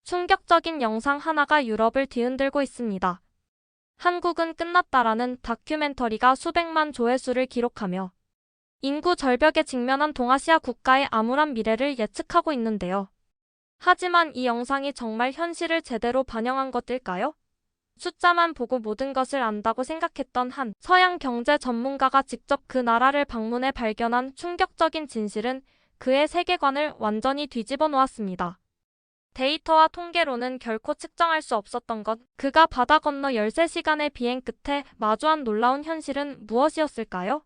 충격적인 영상 하나가 유럽을 뒤흔들고 있습니다. 한국은 끝났다라는 다큐멘터리가 수백만 조회수를 기록하며 인구 절벽에 직면한 동아시아 국가의 암울한 미래를 예측하고 있는데요. 하지만 이 영상이 정말 현실을 제대로 반영한 것일까요? 숫자만 보고 모든 것을 안다고 생각했던 한 서양 경제 전문가가 직접 그 나라를 방문해 발견한 충격적인 진실은 그의 세계관을 완전히 뒤집어 놓았습니다. 데이터와 통계로는 결코 측정할 수 없었던 것, 그가 바다 건너 13시간의 비행 끝에 마주한 놀라운 현실은 무엇이었을까요?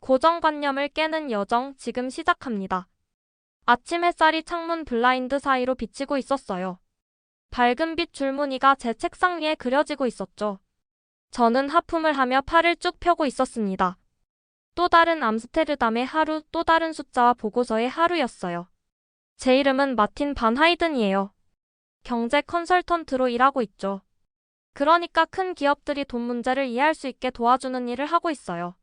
고정관념을 깨는 여정 지금 시작합니다. 아침 햇살이 창문 블라인드 사이로 비치고 있었어요. 밝은 빛 줄무늬가 제 책상 위에 그려지고 있었죠. 저는 하품을 하며 팔을 쭉 펴고 있었습니다. 또 다른 암스테르담의 하루, 또 다른 숫자와 보고서의 하루였어요. 제 이름은 마틴 반 하이든이에요. 경제 컨설턴트로 일하고 있죠. 그러니까 큰 기업들이 돈 문제를 이해할 수 있게 도와주는 일을 하고 있어요.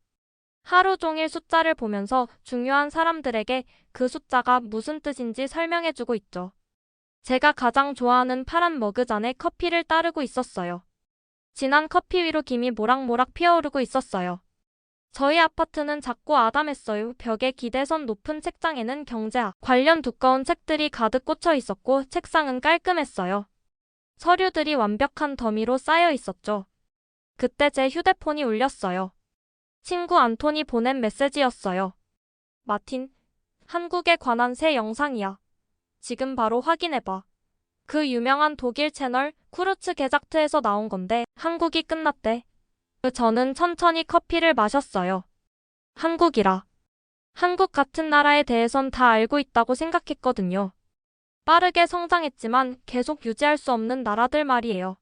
하루 종일 숫자를 보면서 중요한 사람들에게 그 숫자가 무슨 뜻인지 설명해주고 있죠. 제가 가장 좋아하는 파란 머그잔에 커피를 따르고 있었어요. 진한 커피 위로 김이 모락모락 피어오르고 있었어요. 저희 아파트는 작고 아담했어요. 벽에 기대선 높은 책장에는 경제학 관련 두꺼운 책들이 가득 꽂혀 있었고 책상은 깔끔했어요. 서류들이 완벽한 더미로 쌓여 있었죠. 그때 제 휴대폰이 울렸어요. 친구 안톤이 보낸 메시지였어요. 마틴, 한국에 관한 새 영상이야. 지금 바로 확인해봐. 그 유명한 독일 채널 쿠르츠 게작트에서 나온 건데 한국이 끝났대. 저는 천천히 커피를 마셨어요. 한국이라. 한국 같은 나라에 대해선 다 알고 있다고 생각했거든요. 빠르게 성장했지만 계속 유지할 수 없는 나라들 말이에요.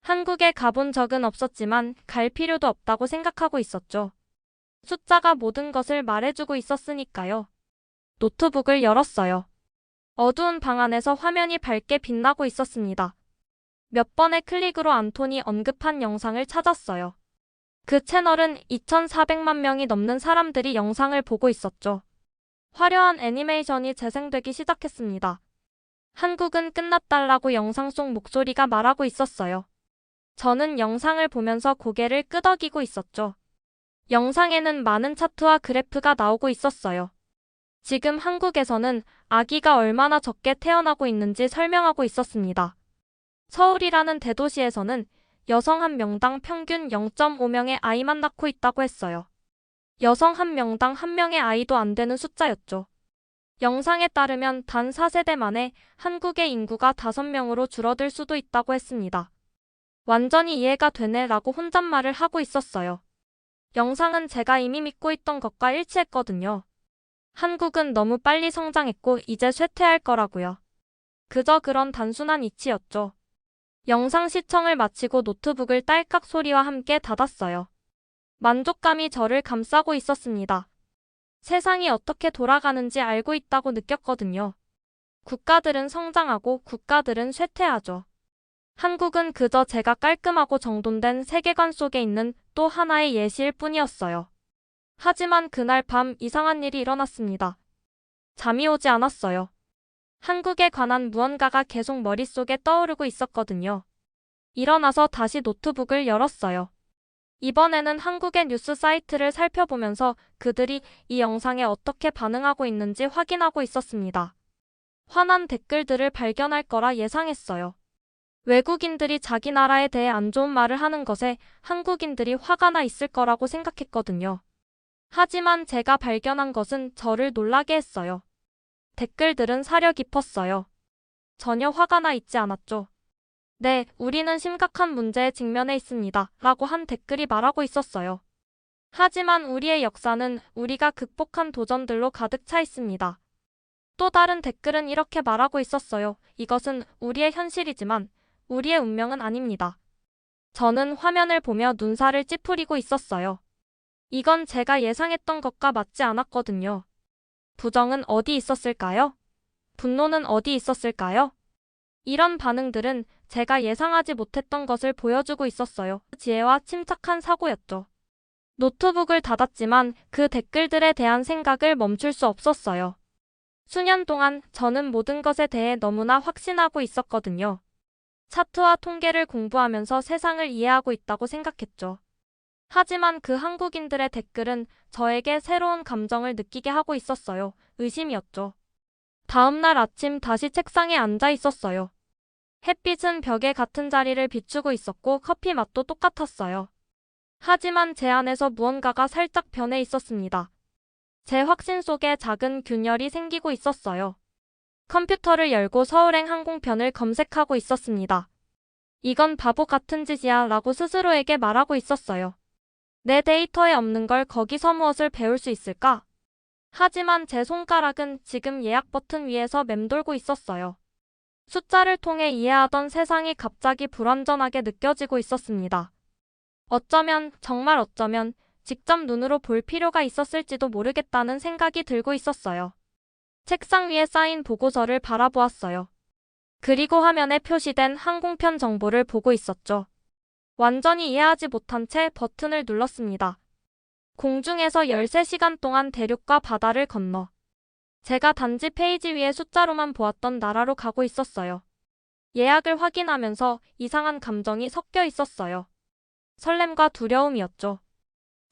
한국에 가본 적은 없었지만 갈 필요도 없다고 생각하고 있었죠. 숫자가 모든 것을 말해주고 있었으니까요. 노트북을 열었어요. 어두운 방 안에서 화면이 밝게 빛나고 있었습니다. 몇 번의 클릭으로 안톤이 언급한 영상을 찾았어요. 그 채널은 2,400만 명이 넘는 사람들이 영상을 보고 있었죠. 화려한 애니메이션이 재생되기 시작했습니다. 한국은 끝났다라고 영상 속 목소리가 말하고 있었어요. 저는 영상을 보면서 고개를 끄덕이고 있었죠. 영상에는 많은 차트와 그래프가 나오고 있었어요. 지금 한국에서는 아기가 얼마나 적게 태어나고 있는지 설명하고 있었습니다. 서울이라는 대도시에서는 여성 한 명당 평균 0.5명의 아이만 낳고 있다고 했어요. 여성 한 명당 한 명의 아이도 안 되는 숫자였죠. 영상에 따르면 단 4세대 만에 한국의 인구가 5명으로 줄어들 수도 있다고 했습니다. 완전히 이해가 되네 라고 혼잣말을 하고 있었어요. 영상은 제가 이미 믿고 있던 것과 일치했거든요. 한국은 너무 빨리 성장했고 이제 쇠퇴할 거라고요. 그저 그런 단순한 이치였죠. 영상 시청을 마치고 노트북을 딸깍 소리와 함께 닫았어요. 만족감이 저를 감싸고 있었습니다. 세상이 어떻게 돌아가는지 알고 있다고 느꼈거든요. 국가들은 성장하고 국가들은 쇠퇴하죠. 한국은 그저 제가 깔끔하고 정돈된 세계관 속에 있는 또 하나의 예시일 뿐이었어요. 하지만 그날 밤 이상한 일이 일어났습니다. 잠이 오지 않았어요. 한국에 관한 무언가가 계속 머릿속에 떠오르고 있었거든요. 일어나서 다시 노트북을 열었어요. 이번에는 한국의 뉴스 사이트를 살펴보면서 그들이 이 영상에 어떻게 반응하고 있는지 확인하고 있었습니다. 화난 댓글들을 발견할 거라 예상했어요. 외국인들이 자기 나라에 대해 안 좋은 말을 하는 것에 한국인들이 화가 나 있을 거라고 생각했거든요. 하지만 제가 발견한 것은 저를 놀라게 했어요. 댓글들은 사려 깊었어요. 전혀 화가 나 있지 않았죠. 네, 우리는 심각한 문제에 직면해 있습니다. 라고 한 댓글이 말하고 있었어요. 하지만 우리의 역사는 우리가 극복한 도전들로 가득 차 있습니다. 또 다른 댓글은 이렇게 말하고 있었어요. 이것은 우리의 현실이지만 우리의 운명은 아닙니다. 저는 화면을 보며 눈살을 찌푸리고 있었어요. 이건 제가 예상했던 것과 맞지 않았거든요. 부정은 어디 있었을까요? 분노는 어디 있었을까요? 이런 반응들은 제가 예상하지 못했던 것을 보여주고 있었어요. 지혜와 침착한 사고였죠. 노트북을 닫았지만 그 댓글들에 대한 생각을 멈출 수 없었어요. 수년 동안 저는 모든 것에 대해 너무나 확신하고 있었거든요. 차트와 통계를 공부하면서 세상을 이해하고 있다고 생각했죠. 하지만 그 한국인들의 댓글은 저에게 새로운 감정을 느끼게 하고 있었어요. 의심이었죠. 다음 날 아침 다시 책상에 앉아 있었어요. 햇빛은 벽에 같은 자리를 비추고 있었고 커피 맛도 똑같았어요. 하지만 제 안에서 무언가가 살짝 변해 있었습니다. 제 확신 속에 작은 균열이 생기고 있었어요. 컴퓨터를 열고 서울행 항공편을 검색하고 있었습니다. 이건 바보 같은 짓이야 라고 스스로에게 말하고 있었어요. 내 데이터에 없는 걸 거기서 무엇을 배울 수 있을까? 하지만 제 손가락은 지금 예약 버튼 위에서 맴돌고 있었어요. 숫자를 통해 이해하던 세상이 갑자기 불완전하게 느껴지고 있었습니다. 어쩌면, 정말 어쩌면 직접 눈으로 볼 필요가 있었을지도 모르겠다는 생각이 들고 있었어요. 책상 위에 쌓인 보고서를 바라보았어요. 그리고 화면에 표시된 항공편 정보를 보고 있었죠. 완전히 이해하지 못한 채 버튼을 눌렀습니다. 공중에서 13시간 동안 대륙과 바다를 건너 제가 단지 페이지 위에 숫자로만 보았던 나라로 가고 있었어요. 예약을 확인하면서 이상한 감정이 섞여 있었어요. 설렘과 두려움이었죠.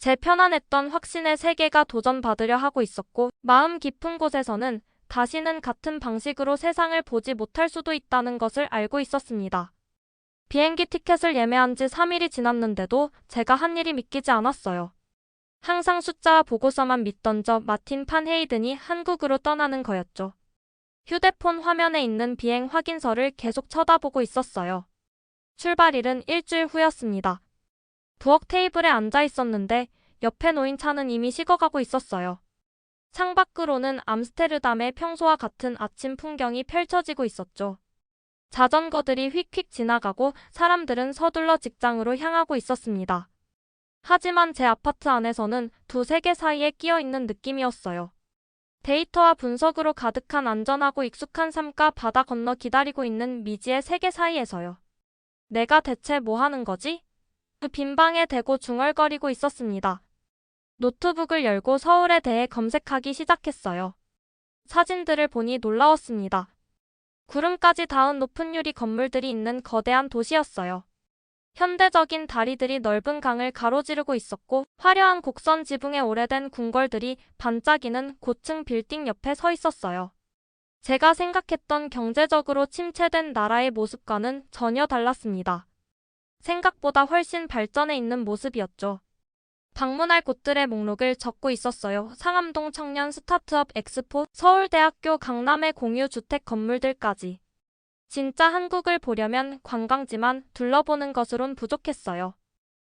제 편안했던 확신의 세계가 도전받으려 하고 있었고 마음 깊은 곳에서는 다시는 같은 방식으로 세상을 보지 못할 수도 있다는 것을 알고 있었습니다. 비행기 티켓을 예매한 지 3일이 지났는데도 제가 한 일이 믿기지 않았어요. 항상 숫자와 보고서만 믿던 저 마틴 판 헤이든이 한국으로 떠나는 거였죠. 휴대폰 화면에 있는 비행 확인서를 계속 쳐다보고 있었어요. 출발일은 일주일 후였습니다. 부엌 테이블에 앉아 있었는데 옆에 놓인 차는 이미 식어가고 있었어요. 창밖으로는 암스테르담의 평소와 같은 아침 풍경이 펼쳐지고 있었죠. 자전거들이 휙휙 지나가고 사람들은 서둘러 직장으로 향하고 있었습니다. 하지만 제 아파트 안에서는 두 세계 사이에 끼어 있는 느낌이었어요. 데이터와 분석으로 가득한 안전하고 익숙한 삶과 바다 건너 기다리고 있는 미지의 세계 사이에서요. 내가 대체 뭐 하는 거지? 그 빈 방에 대고 중얼거리고 있었습니다. 노트북을 열고 서울에 대해 검색하기 시작했어요. 사진들을 보니 놀라웠습니다. 구름까지 닿은 높은 유리 건물들이 있는 거대한 도시였어요. 현대적인 다리들이 넓은 강을 가로지르고 있었고 화려한 곡선 지붕의 오래된 궁궐들이 반짝이는 고층 빌딩 옆에 서 있었어요. 제가 생각했던 경제적으로 침체된 나라의 모습과는 전혀 달랐습니다. 생각보다 훨씬 발전해 있는 모습이었죠. 방문할 곳들의 목록을 적고 있었어요. 상암동 청년 스타트업 엑스포, 서울대학교 강남의 공유주택 건물들까지. 진짜 한국을 보려면 관광지만 둘러보는 것으론 부족했어요.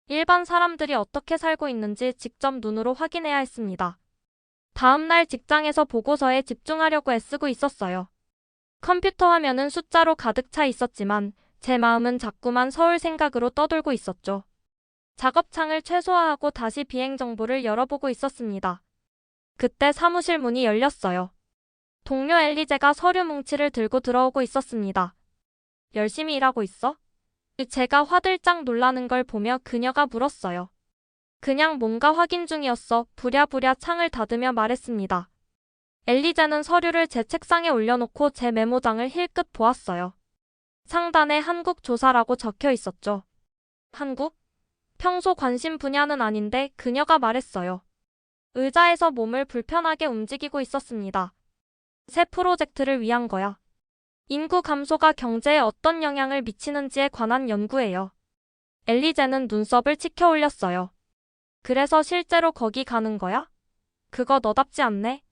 일반 사람들이 어떻게 살고 있는지 직접 눈으로 확인해야 했습니다. 다음날 직장에서 보고서에 집중하려고 애쓰고 있었어요. 컴퓨터 화면은 숫자로 가득 차 있었지만 제 마음은 자꾸만 서울 생각으로 떠돌고 있었죠. 작업창을 최소화하고 다시 비행 정보를 열어보고 있었습니다. 그때 사무실 문이 열렸어요. 동료 엘리제가 서류 뭉치를 들고 들어오고 있었습니다. 열심히 일하고 있어? 제가 화들짝 놀라는 걸 보며 그녀가 물었어요. 그냥 뭔가 확인 중이었어. 부랴부랴 창을 닫으며 말했습니다. 엘리제는 서류를 제 책상에 올려놓고 제 메모장을 힐끗 보았어요. 상단에 한국 조사라고 적혀 있었죠. 한국? 평소 관심 분야는 아닌데 그녀가 말했어요. 의자에서 몸을 불편하게 움직이고 있었습니다. 새 프로젝트를 위한 거야. 인구 감소가 경제에 어떤 영향을 미치는지에 관한 연구예요. 엘리제는 눈썹을 치켜 올렸어요. 그래서 실제로 거기 가는 거야? 그거 너답지 않네.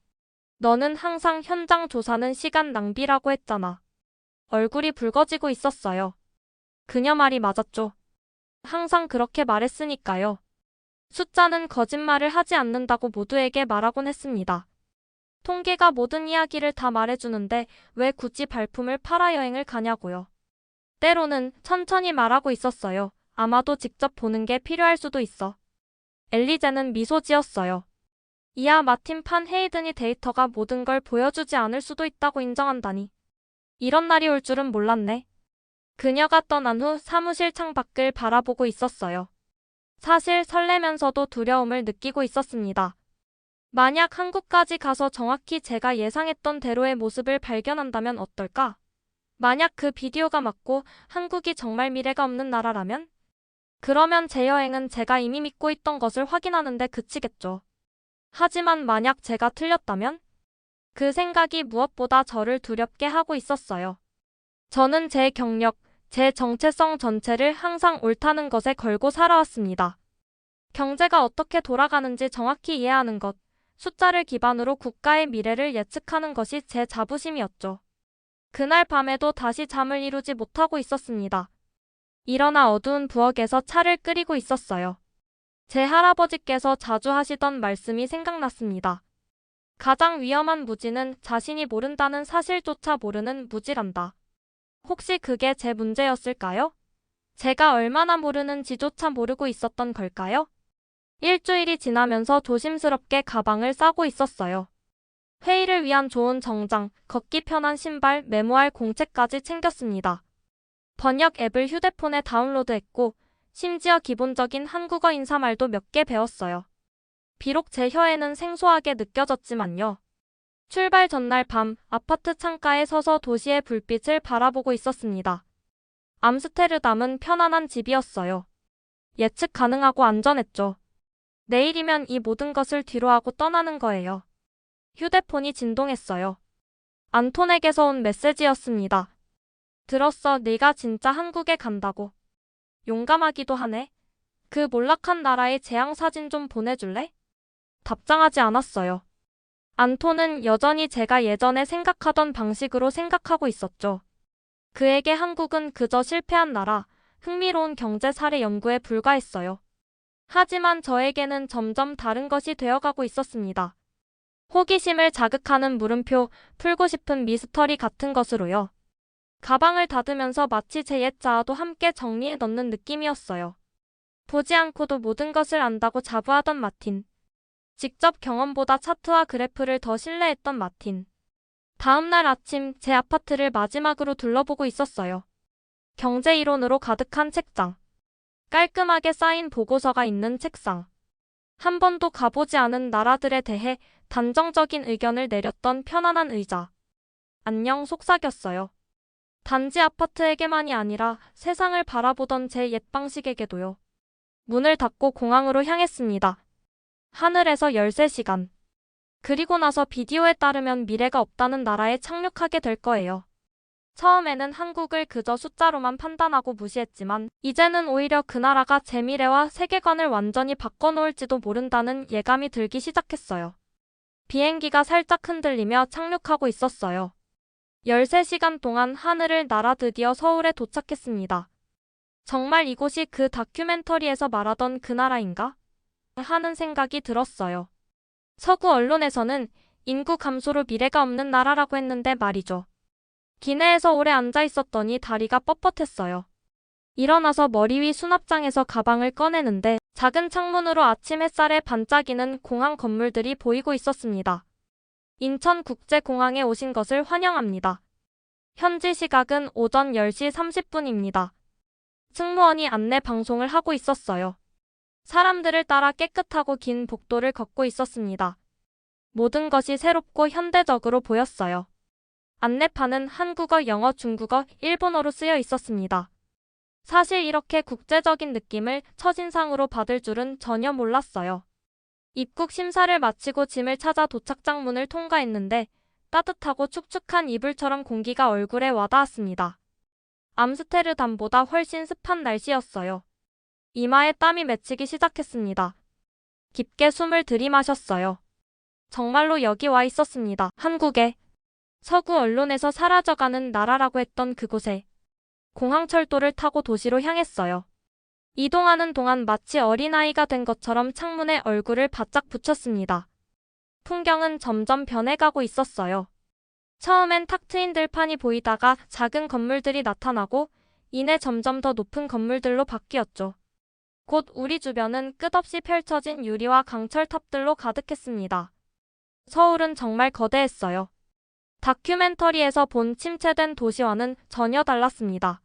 너는 항상 현장 조사는 시간 낭비라고 했잖아. 얼굴이 붉어지고 있었어요. 그녀 말이 맞았죠. 항상 그렇게 말했으니까요. 숫자는 거짓말을 하지 않는다고 모두에게 말하곤 했습니다. 통계가 모든 이야기를 다 말해주는데 왜 굳이 발품을 팔아 여행을 가냐고요. 때로는 천천히 말하고 있었어요. 아마도 직접 보는 게 필요할 수도 있어. 엘리제는 미소 지었어요. 이야 마틴 판 헤이든이 데이터가 모든 걸 보여주지 않을 수도 있다고 인정한다니. 이런 날이 올 줄은 몰랐네. 그녀가 떠난 후 사무실 창밖을 바라보고 있었어요. 사실 설레면서도 두려움을 느끼고 있었습니다. 만약 한국까지 가서 정확히 제가 예상했던 대로의 모습을 발견한다면 어떨까? 만약 그 비디오가 맞고 한국이 정말 미래가 없는 나라라면? 그러면 제 여행은 제가 이미 믿고 있던 것을 확인하는데 그치겠죠. 하지만 만약 제가 틀렸다면? 그 생각이 무엇보다 저를 두렵게 하고 있었어요. 저는 제 경력, 제 정체성 전체를 항상 옳다는 것에 걸고 살아왔습니다. 경제가 어떻게 돌아가는지 정확히 이해하는 것, 숫자를 기반으로 국가의 미래를 예측하는 것이 제 자부심이었죠. 그날 밤에도 다시 잠을 이루지 못하고 있었습니다. 일어나 어두운 부엌에서 차를 끓이고 있었어요. 제 할아버지께서 자주 하시던 말씀이 생각났습니다. 가장 위험한 무지는 자신이 모른다는 사실조차 모르는 무지란다. 혹시 그게 제 문제였을까요? 제가 얼마나 모르는지조차 모르고 있었던 걸까요? 일주일이 지나면서 조심스럽게 가방을 싸고 있었어요. 회의를 위한 좋은 정장, 걷기 편한 신발, 메모할 공책까지 챙겼습니다. 번역 앱을 휴대폰에 다운로드했고, 심지어 기본적인 한국어 인사말도 몇 개 배웠어요. 비록 제 혀에는 생소하게 느껴졌지만요. 출발 전날 밤 아파트 창가에 서서 도시의 불빛을 바라보고 있었습니다. 암스테르담은 편안한 집이었어요. 예측 가능하고 안전했죠. 내일이면 이 모든 것을 뒤로하고 떠나는 거예요. 휴대폰이 진동했어요. 안톤에게서 온 메시지였습니다. 들었어, 네가 진짜 한국에 간다고. 용감하기도 하네. 그 몰락한 나라의 재앙 사진 좀 보내줄래? 답장하지 않았어요. 안톤은 여전히 제가 예전에 생각하던 방식으로 생각하고 있었죠. 그에게 한국은 그저 실패한 나라, 흥미로운 경제 사례 연구에 불과했어요. 하지만 저에게는 점점 다른 것이 되어가고 있었습니다. 호기심을 자극하는 물음표, 풀고 싶은 미스터리 같은 것으로요. 가방을 닫으면서 마치 제 옛 자아도 함께 정리해 넣는 느낌이었어요. 보지 않고도 모든 것을 안다고 자부하던 마틴. 직접 경험보다 차트와 그래프를 더 신뢰했던 마틴. 다음 날 아침 제 아파트를 마지막으로 둘러보고 있었어요. 경제 이론으로 가득한 책장. 깔끔하게 쌓인 보고서가 있는 책상. 한 번도 가보지 않은 나라들에 대해 단정적인 의견을 내렸던 편안한 의자. 안녕 속삭였어요. 단지 아파트에게만이 아니라 세상을 바라보던 제 옛 방식에게도요. 문을 닫고 공항으로 향했습니다. 하늘에서 13시간. 그리고 나서 비디오에 따르면 미래가 없다는 나라에 착륙하게 될 거예요. 처음에는 한국을 그저 숫자로만 판단하고 무시했지만 이제는 오히려 그 나라가 제 미래와 세계관을 완전히 바꿔놓을지도 모른다는 예감이 들기 시작했어요. 비행기가 살짝 흔들리며 착륙하고 있었어요. 13시간 동안 하늘을 날아 드디어 서울에 도착했습니다. 정말 이곳이 그 다큐멘터리에서 말하던 그 나라인가? 하는 생각이 들었어요. 서구 언론에서는 인구 감소로 미래가 없는 나라라고 했는데 말이죠. 기내에서 오래 앉아 있었더니 다리가 뻣뻣했어요. 일어나서 머리 위 수납장에서 가방을 꺼내는데 작은 창문으로 아침 햇살에 반짝이는 공항 건물들이 보이고 있었습니다. 인천국제공항에 오신 것을 환영합니다. 현지 시각은 오전 10시 30분입니다. 승무원이 안내 방송을 하고 있었어요. 사람들을 따라 깨끗하고 긴 복도를 걷고 있었습니다. 모든 것이 새롭고 현대적으로 보였어요. 안내판은 한국어, 영어, 중국어, 일본어로 쓰여 있었습니다. 사실 이렇게 국제적인 느낌을 첫인상으로 받을 줄은 전혀 몰랐어요. 입국 심사를 마치고 짐을 찾아 도착장 문을 통과했는데 따뜻하고 축축한 이불처럼 공기가 얼굴에 와닿았습니다. 암스테르담보다 훨씬 습한 날씨였어요. 이마에 땀이 맺히기 시작했습니다. 깊게 숨을 들이마셨어요. 정말로 여기 와 있었습니다. 한국에. 서구 언론에서 사라져가는 나라라고 했던 그곳에. 공항철도를 타고 도시로 향했어요. 이동하는 동안 마치 어린아이가 된 것처럼 창문에 얼굴을 바짝 붙였습니다. 풍경은 점점 변해가고 있었어요. 처음엔 탁 트인 들판이 보이다가 작은 건물들이 나타나고 이내 점점 더 높은 건물들로 바뀌었죠. 곧 우리 주변은 끝없이 펼쳐진 유리와 강철탑들로 가득했습니다. 서울은 정말 거대했어요. 다큐멘터리에서 본 침체된 도시와는 전혀 달랐습니다.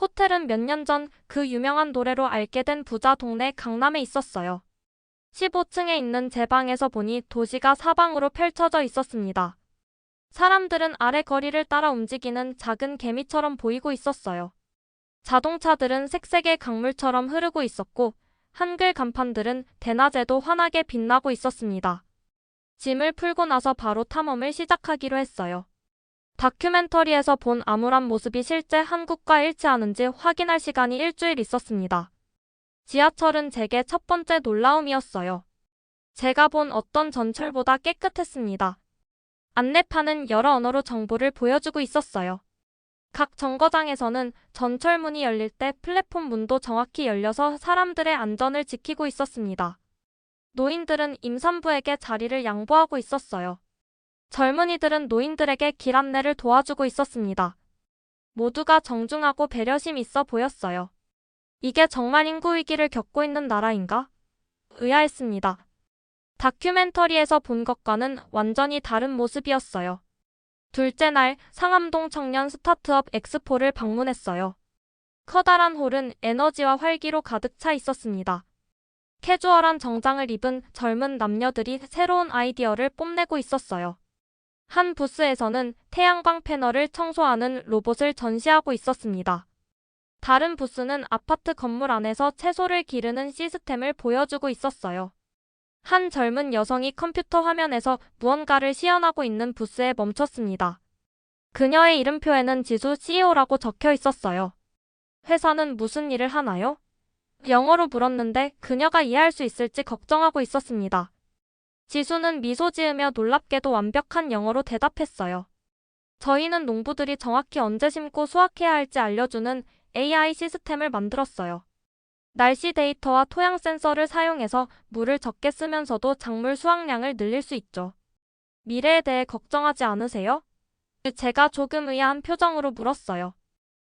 호텔은 몇 년 전 그 유명한 노래로 알게 된 부자 동네 강남에 있었어요. 15층에 있는 제 방에서 보니 도시가 사방으로 펼쳐져 있었습니다. 사람들은 아래 거리를 따라 움직이는 작은 개미처럼 보이고 있었어요. 자동차들은 색색의 강물처럼 흐르고 있었고 한글 간판들은 대낮에도 환하게 빛나고 있었습니다. 짐을 풀고 나서 바로 탐험을 시작하기로 했어요. 다큐멘터리에서 본 암울한 모습이 실제 한국과 일치하는지 확인할 시간이 일주일 있었습니다. 지하철은 제게 첫 번째 놀라움이었어요. 제가 본 어떤 전철보다 깨끗했습니다. 안내판은 여러 언어로 정보를 보여주고 있었어요. 각 정거장에서는 전철문이 열릴 때 플랫폼 문도 정확히 열려서 사람들의 안전을 지키고 있었습니다. 노인들은 임산부에게 자리를 양보하고 있었어요. 젊은이들은 노인들에게 길 안내를 도와주고 있었습니다. 모두가 정중하고 배려심 있어 보였어요. 이게 정말 인구 위기를 겪고 있는 나라인가? 의아했습니다. 다큐멘터리에서 본 것과는 완전히 다른 모습이었어요. 둘째 날 상암동 청년 스타트업 엑스포를 방문했어요. 커다란 홀은 에너지와 활기로 가득 차 있었습니다. 캐주얼한 정장을 입은 젊은 남녀들이 새로운 아이디어를 뽐내고 있었어요. 한 부스에서는 태양광 패널을 청소하는 로봇을 전시하고 있었습니다. 다른 부스는 아파트 건물 안에서 채소를 기르는 시스템을 보여주고 있었어요. 한 젊은 여성이 컴퓨터 화면에서 무언가를 시연하고 있는 부스에 멈췄습니다. 그녀의 이름표에는 지수 CEO라고 적혀 있었어요. 회사는 무슨 일을 하나요? 영어로 물었는데 그녀가 이해할 수 있을지 걱정하고 있었습니다. 지수는 미소 지으며 놀랍게도 완벽한 영어로 대답했어요. 저희는 농부들이 정확히 언제 심고 수확해야 할지 알려주는 AI 시스템을 만들었어요. 날씨 데이터와 토양 센서를 사용해서 물을 적게 쓰면서도 작물 수확량을 늘릴 수 있죠. 미래에 대해 걱정하지 않으세요? 제가 조금 의아한 표정으로 물었어요.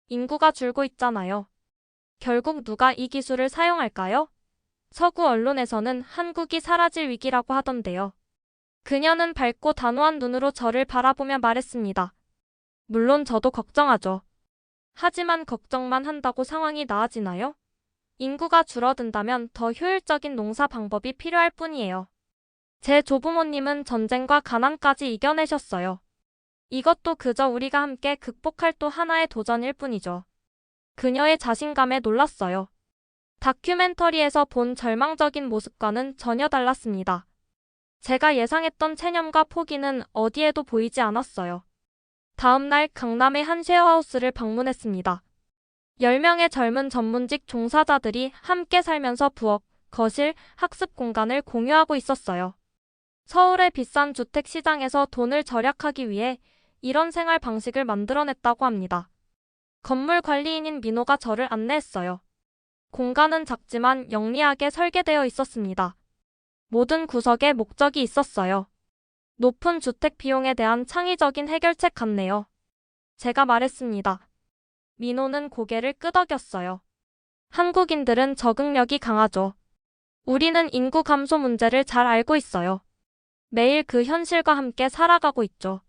인구가 줄고 있잖아요. 결국 누가 이 기술을 사용할까요? 서구 언론에서는 한국이 사라질 위기라고 하던데요. 그녀는 밝고 단호한 눈으로 저를 바라보며 말했습니다. 물론 저도 걱정하죠. 하지만 걱정만 한다고 상황이 나아지나요? 인구가 줄어든다면 더 효율적인 농사 방법이 필요할 뿐이에요. 제 조부모님은 전쟁과 가난까지 이겨내셨어요. 이것도 그저 우리가 함께 극복할 또 하나의 도전일 뿐이죠. 그녀의 자신감에 놀랐어요. 다큐멘터리에서 본 절망적인 모습과는 전혀 달랐습니다. 제가 예상했던 체념과 포기는 어디에도 보이지 않았어요. 다음 날 강남의 한 쉐어하우스를 방문했습니다. 10명의 젊은 전문직 종사자들이 함께 살면서 부엌, 거실, 학습 공간을 공유하고 있었어요. 서울의 비싼 주택 시장에서 돈을 절약하기 위해 이런 생활 방식을 만들어냈다고 합니다. 건물 관리인인 민호가 저를 안내했어요. 공간은 작지만 영리하게 설계되어 있었습니다. 모든 구석에 목적이 있었어요. 높은 주택 비용에 대한 창의적인 해결책 같네요. 제가 말했습니다. 민호는 고개를 끄덕였어요. 한국인들은 적응력이 강하죠. 우리는 인구 감소 문제를 잘 알고 있어요. 매일 그 현실과 함께 살아가고 있죠.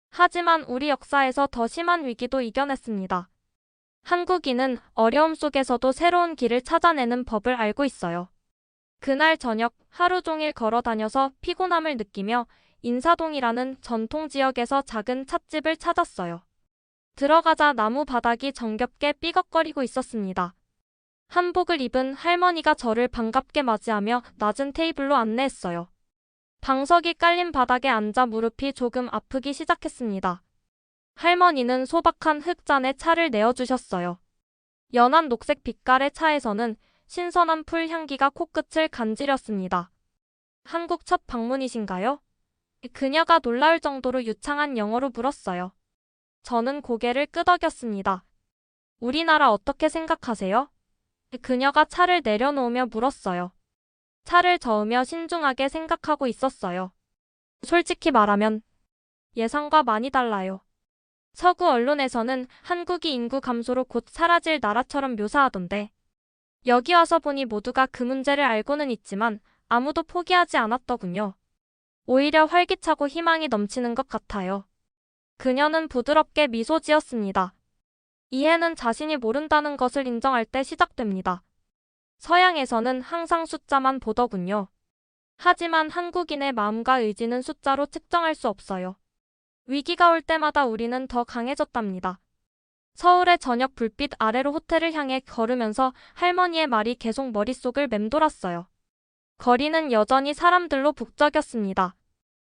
하지만 우리 역사에서 더 심한 위기도 이겨냈습니다. 한국인은 어려움 속에서도 새로운 길을 찾아내는 법을 알고 있어요. 그날 저녁 하루 종일 걸어 다녀서 피곤함을 느끼며 인사동이라는 전통 지역에서 작은 찻집을 찾았어요. 들어가자 나무 바닥이 정겹게 삐걱거리고 있었습니다. 한복을 입은 할머니가 저를 반갑게 맞이하며 낮은 테이블로 안내했어요. 방석이 깔린 바닥에 앉아 무릎이 조금 아프기 시작했습니다. 할머니는 소박한 흙잔에 차를 내어주셨어요. 연한 녹색 빛깔의 차에서는 신선한 풀 향기가 코끝을 간지렸습니다. 한국 첫 방문이신가요? 그녀가 놀라울 정도로 유창한 영어로 물었어요. 저는 고개를 끄덕였습니다. 우리나라 어떻게 생각하세요? 그녀가 차를 내려놓으며 물었어요. 차를 저으며 신중하게 생각하고 있었어요. 솔직히 말하면 예상과 많이 달라요. 서구 언론에서는 한국이 인구 감소로 곧 사라질 나라처럼 묘사하던데 여기 와서 보니 모두가 그 문제를 알고는 있지만 아무도 포기하지 않았더군요. 오히려 활기차고 희망이 넘치는 것 같아요. 그녀는 부드럽게 미소 지었습니다. 이해는 자신이 모른다는 것을 인정할 때 시작됩니다. 서양에서는 항상 숫자만 보더군요. 하지만 한국인의 마음과 의지는 숫자로 측정할 수 없어요. 위기가 올 때마다 우리는 더 강해졌답니다. 서울의 저녁 불빛 아래로 호텔을 향해 걸으면서 할머니의 말이 계속 머릿속을 맴돌았어요. 거리는 여전히 사람들로 북적였습니다.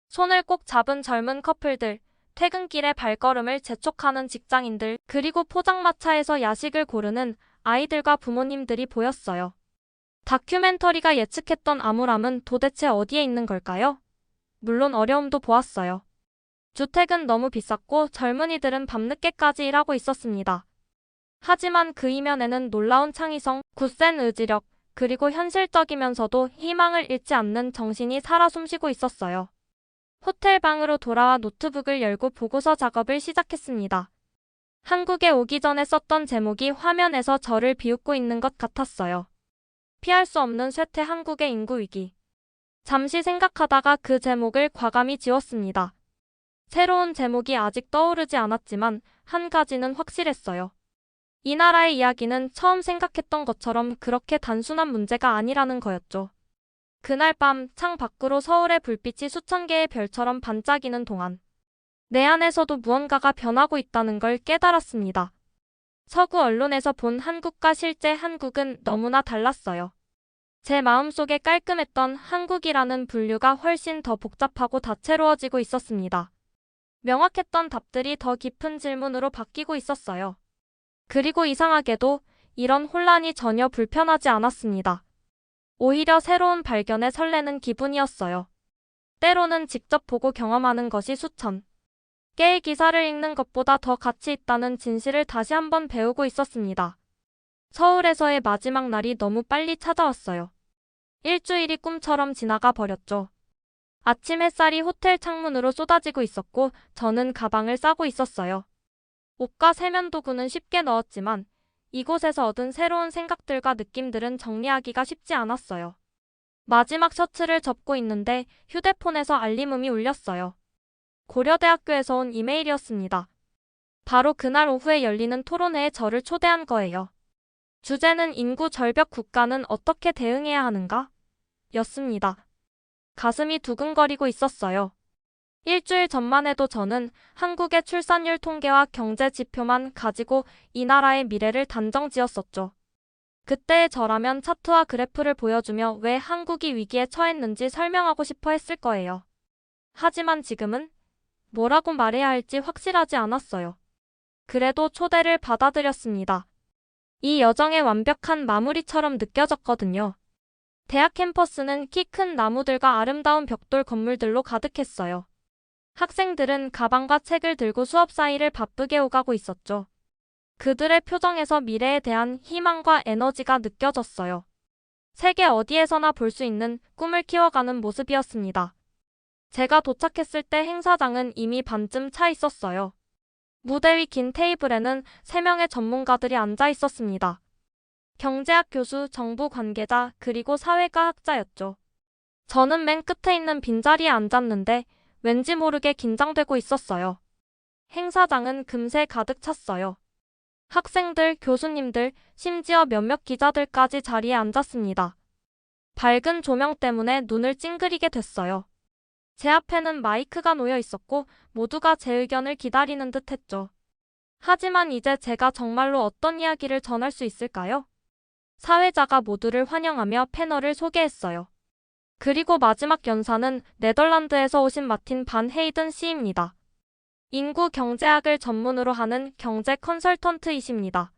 손을 꼭 잡은 젊은 커플들, 퇴근길에 발걸음을 재촉하는 직장인들, 그리고 포장마차에서 야식을 고르는 아이들과 부모님들이 보였어요. 다큐멘터리가 예측했던 암울함은 도대체 어디에 있는 걸까요? 물론 어려움도 보았어요. 주택은 너무 비쌌고 젊은이들은 밤늦게까지 일하고 있었습니다. 하지만 그 이면에는 놀라운 창의성, 굳센 의지력, 그리고 현실적이면서도 희망을 잃지 않는 정신이 살아 숨쉬고 있었어요. 호텔 방으로 돌아와 노트북을 열고 보고서 작업을 시작했습니다. 한국에 오기 전에 썼던 제목이 화면에서 저를 비웃고 있는 것 같았어요. 피할 수 없는 쇠퇴 한국의 인구 위기. 잠시 생각하다가 그 제목을 과감히 지웠습니다. 새로운 제목이 아직 떠오르지 않았지만 한 가지는 확실했어요. 이 나라의 이야기는 처음 생각했던 것처럼 그렇게 단순한 문제가 아니라는 거였죠. 그날 밤 창 밖으로 서울의 불빛이 수천 개의 별처럼 반짝이는 동안 내 안에서도 무언가가 변하고 있다는 걸 깨달았습니다. 서구 언론에서 본 한국과 실제 한국은 너무나 달랐어요. 제 마음속에 깔끔했던 한국이라는 분류가 훨씬 더 복잡하고 다채로워지고 있었습니다. 명확했던 답들이 더 깊은 질문으로 바뀌고 있었어요. 그리고 이상하게도 이런 혼란이 전혀 불편하지 않았습니다. 오히려 새로운 발견에 설레는 기분이었어요. 때로는 직접 보고 경험하는 것이 수천 개의 기사를 읽는 것보다 더 가치 있다는 진실을 다시 한번 배우고 있었습니다. 서울에서의 마지막 날이 너무 빨리 찾아왔어요. 일주일이 꿈처럼 지나가 버렸죠. 아침 햇살이 호텔 창문으로 쏟아지고 있었고 저는 가방을 싸고 있었어요. 옷과 세면도구는 쉽게 넣었지만 이곳에서 얻은 새로운 생각들과 느낌들은 정리하기가 쉽지 않았어요. 마지막 셔츠를 접고 있는데 휴대폰에서 알림음이 울렸어요. 고려대학교에서 온 이메일이었습니다. 바로 그날 오후에 열리는 토론회에 저를 초대한 거예요. 주제는 인구 절벽 국가는 어떻게 대응해야 하는가? 였습니다. 가슴이 두근거리고 있었어요. 일주일 전만 해도 저는 한국의 출산율 통계와 경제 지표만 가지고 이 나라의 미래를 단정 지었었죠. 그때의 저라면 차트와 그래프를 보여주며 왜 한국이 위기에 처했는지 설명하고 싶어 했을 거예요. 하지만 지금은 뭐라고 말해야 할지 확실하지 않았어요. 그래도 초대를 받아들였습니다. 이 여정의 완벽한 마무리처럼 느껴졌거든요. 대학 캠퍼스는 키 큰 나무들과 아름다운 벽돌 건물들로 가득했어요. 학생들은 가방과 책을 들고 수업 사이를 바쁘게 오가고 있었죠. 그들의 표정에서 미래에 대한 희망과 에너지가 느껴졌어요. 세계 어디에서나 볼 수 있는 꿈을 키워가는 모습이었습니다. 제가 도착했을 때 행사장은 이미 반쯤 차 있었어요. 무대 위 긴 테이블에는 3명의 전문가들이 앉아 있었습니다. 경제학 교수, 정부 관계자, 그리고 사회과 학자였죠. 저는 맨 끝에 있는 빈자리에 앉았는데 왠지 모르게 긴장되고 있었어요. 행사장은 금세 가득 찼어요. 학생들, 교수님들, 심지어 몇몇 기자들까지 자리에 앉았습니다. 밝은 조명 때문에 눈을 찡그리게 됐어요. 제 앞에는 마이크가 놓여 있었고 모두가 제 의견을 기다리는 듯 했죠. 하지만 이제 제가 정말로 어떤 이야기를 전할 수 있을까요? 사회자가 모두를 환영하며 패널을 소개했어요. 그리고 마지막 연사는 네덜란드에서 오신 마틴 반 헤이든 씨입니다. 인구 경제학을 전문으로 하는 경제 컨설턴트이십니다.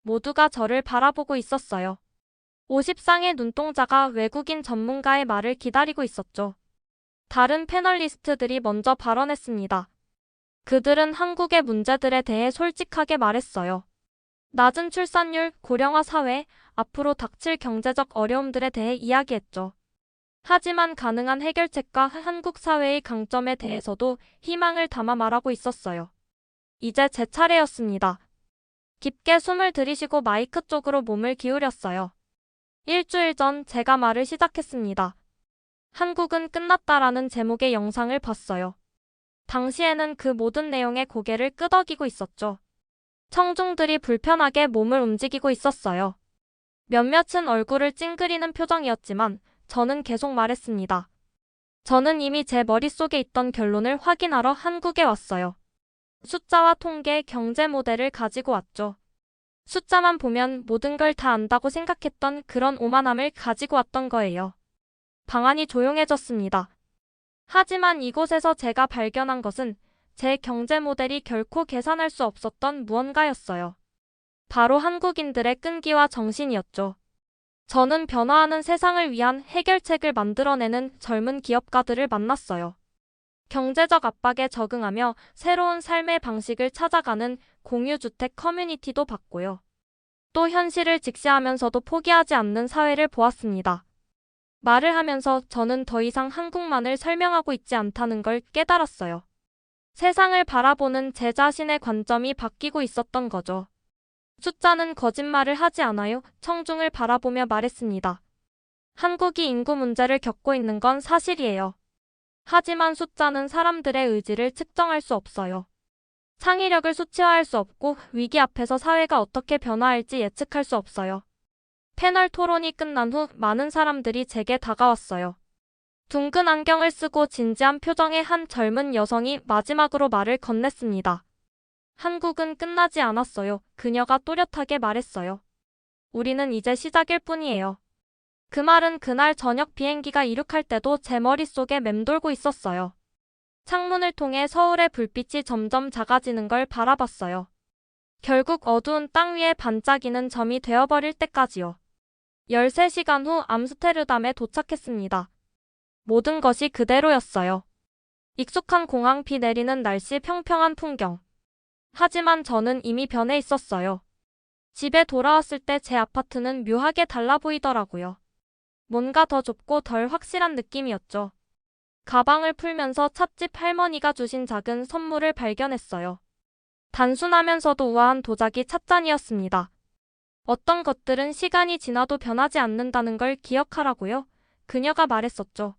모두가 저를 바라보고 있었어요. 50쌍의 눈동자가 외국인 전문가의 말을 기다리고 있었죠. 다른 패널리스트들이 먼저 발언했습니다. 그들은 한국의 문제들에 대해 솔직하게 말했어요. 낮은 출산율, 고령화 사회, 앞으로 닥칠 경제적 어려움들에 대해 이야기했죠. 하지만 가능한 해결책과 한국 사회의 강점에 대해서도 희망을 담아 말하고 있었어요. 이제 제 차례였습니다. 깊게 숨을 들이쉬고 마이크 쪽으로 몸을 기울였어요. 일주일 전 제가 말을 시작했습니다. 한국은 끝났다라는 제목의 영상을 봤어요. 당시에는 그 모든 내용에 고개를 끄덕이고 있었죠. 청중들이 불편하게 몸을 움직이고 있었어요. 몇몇은 얼굴을 찡그리는 표정이었지만 저는 계속 말했습니다. 저는 이미 제 머릿속에 있던 결론을 확인하러 한국에 왔어요. 숫자와 통계, 경제 모델을 가지고 왔죠. 숫자만 보면 모든 걸 다 안다고 생각했던 그런 오만함을 가지고 왔던 거예요. 방안이 조용해졌습니다. 하지만 이곳에서 제가 발견한 것은 제 경제 모델이 결코 계산할 수 없었던 무언가였어요. 바로 한국인들의 끈기와 정신이었죠. 저는 변화하는 세상을 위한 해결책을 만들어내는 젊은 기업가들을 만났어요. 경제적 압박에 적응하며 새로운 삶의 방식을 찾아가는 공유주택 커뮤니티도 봤고요. 또 현실을 직시하면서도 포기하지 않는 사회를 보았습니다. 말을 하면서 저는 더 이상 한국만을 설명하고 있지 않다는 걸 깨달았어요. 세상을 바라보는 제 자신의 관점이 바뀌고 있었던 거죠. 숫자는 거짓말을 하지 않아요. 청중을 바라보며 말했습니다. 한국이 인구 문제를 겪고 있는 건 사실이에요. 하지만 숫자는 사람들의 의지를 측정할 수 없어요. 창의력을 수치화할 수 없고 위기 앞에서 사회가 어떻게 변화할지 예측할 수 없어요. 패널 토론이 끝난 후 많은 사람들이 제게 다가왔어요. 둥근 안경을 쓰고 진지한 표정의 한 젊은 여성이 마지막으로 말을 건넸습니다. 한국은 끝나지 않았어요. 그녀가 또렷하게 말했어요. 우리는 이제 시작일 뿐이에요. 그 말은 그날 저녁 비행기가 이륙할 때도 제 머릿속에 맴돌고 있었어요. 창문을 통해 서울의 불빛이 점점 작아지는 걸 바라봤어요. 결국 어두운 땅 위에 반짝이는 점이 되어버릴 때까지요. 13시간 후 암스테르담에 도착했습니다. 모든 것이 그대로였어요. 익숙한 공항, 비 내리는 날씨, 평평한 풍경. 하지만 저는 이미 변해 있었어요. 집에 돌아왔을 때 제 아파트는 묘하게 달라 보이더라고요. 뭔가 더 좁고 덜 확실한 느낌이었죠. 가방을 풀면서 찻집 할머니가 주신 작은 선물을 발견했어요. 단순하면서도 우아한 도자기 찻잔이었습니다. 어떤 것들은 시간이 지나도 변하지 않는다는 걸 기억하라고요. 그녀가 말했었죠.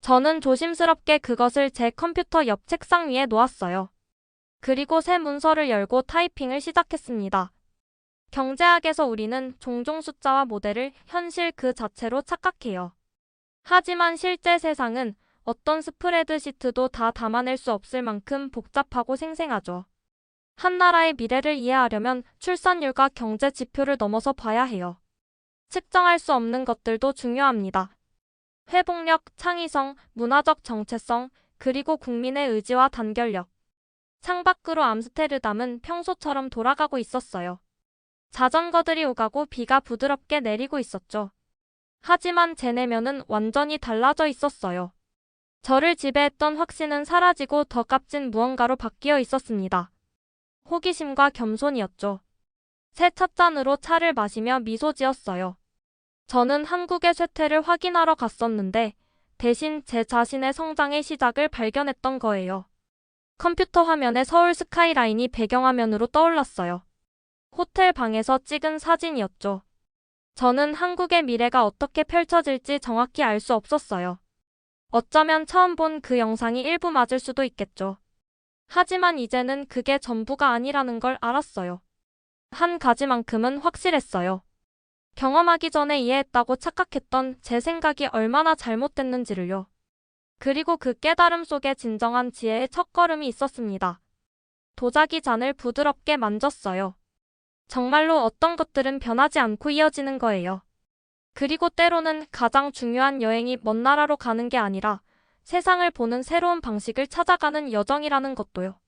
저는 조심스럽게 그것을 제 컴퓨터 옆 책상 위에 놓았어요. 그리고 새 문서를 열고 타이핑을 시작했습니다. 경제학에서 우리는 종종 숫자와 모델을 현실 그 자체로 착각해요. 하지만 실제 세상은 어떤 스프레드시트도 다 담아낼 수 없을 만큼 복잡하고 생생하죠. 한 나라의 미래를 이해하려면 출산율과 경제 지표를 넘어서 봐야 해요. 측정할 수 없는 것들도 중요합니다. 회복력, 창의성, 문화적 정체성, 그리고 국민의 의지와 단결력. 창밖으로 암스테르담은 평소처럼 돌아가고 있었어요. 자전거들이 오가고 비가 부드럽게 내리고 있었죠. 하지만 제 내면은 완전히 달라져 있었어요. 저를 지배했던 확신은 사라지고 더 값진 무언가로 바뀌어 있었습니다. 호기심과 겸손이었죠. 새 찻잔으로 차를 마시며 미소 지었어요. 저는 한국의 쇠퇴를 확인하러 갔었는데 대신 제 자신의 성장의 시작을 발견했던 거예요. 컴퓨터 화면에 서울 스카이라인이 배경화면으로 떠올랐어요. 호텔 방에서 찍은 사진이었죠. 저는 한국의 미래가 어떻게 펼쳐질지 정확히 알 수 없었어요. 어쩌면 처음 본 그 영상이 일부 맞을 수도 있겠죠. 하지만 이제는 그게 전부가 아니라는 걸 알았어요. 한 가지만큼은 확실했어요. 경험하기 전에 이해했다고 착각했던 제 생각이 얼마나 잘못됐는지를요. 그리고 그 깨달음 속에 진정한 지혜의 첫걸음이 있었습니다. 도자기 잔을 부드럽게 만졌어요. 정말로 어떤 것들은 변하지 않고 이어지는 거예요. 그리고 때로는 가장 중요한 여행이 먼 나라로 가는 게 아니라 세상을 보는 새로운 방식을 찾아가는 여정이라는 것도요.